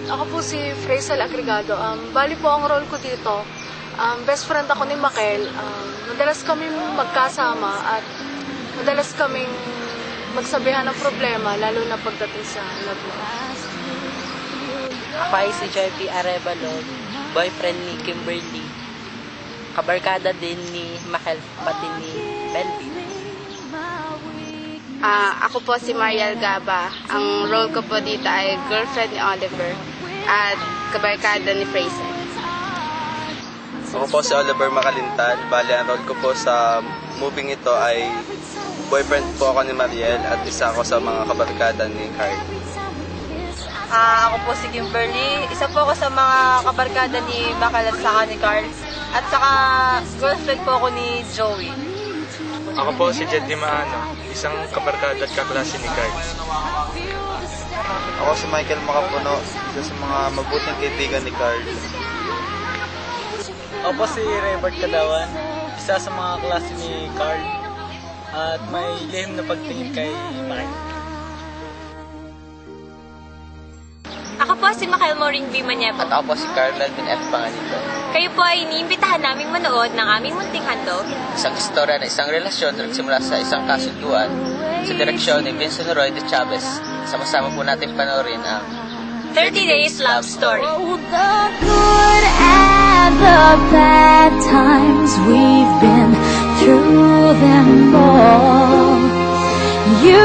Ako po si Frazel Agregado. Bali po ang role ko dito. Best friend ako ni Makel. Madalas kami magkasama at madalas kaming magsabihan ng problema, lalo na pagdating sa love life. Ako ay si JP Arevalo, boyfriend ni Kimberly. Kabarkada din ni Makel, pati ni Belby. Ako po si Mariel Gaba. Ang role ko po dito ay girlfriend ni Oliver at kabarkada ni Fraser. Ako po si Oliver Makalintal. Bali, ang role ko po sa movie ito ay boyfriend po ako ni Mariel at isa ako sa mga kabarkada ni Carl. Ako po si Kimberly. Isa po ako sa mga kabarkada ni Makel at saka ni Carl. At saka girlfriend po ako ni Joey. Ako po si Jed Dimaano, isang kabarkada at kaklase ni Carl. Ako si Michael Makapuno, isa sa mga mabuting kaibigan ni Carl. Ako po si Raybert Kadawan, isa sa mga klase ni Carl. At may lihim na pagtingin kay Mike. Ako po si Makel Maureen B. Maniepo. At ako po si Carl Melvin F. Panganito. Kayo po ay iniimbitahan naming manood ng aming munting handog. Isang istorya ng isang relasyon na nagsimula sa isang kasunduan sa direksyon ni Vincent Roy de Chavez. Sama-sama po natin panoorin ang 30 Days Love Story. The good and the bad times, we've been through them all. You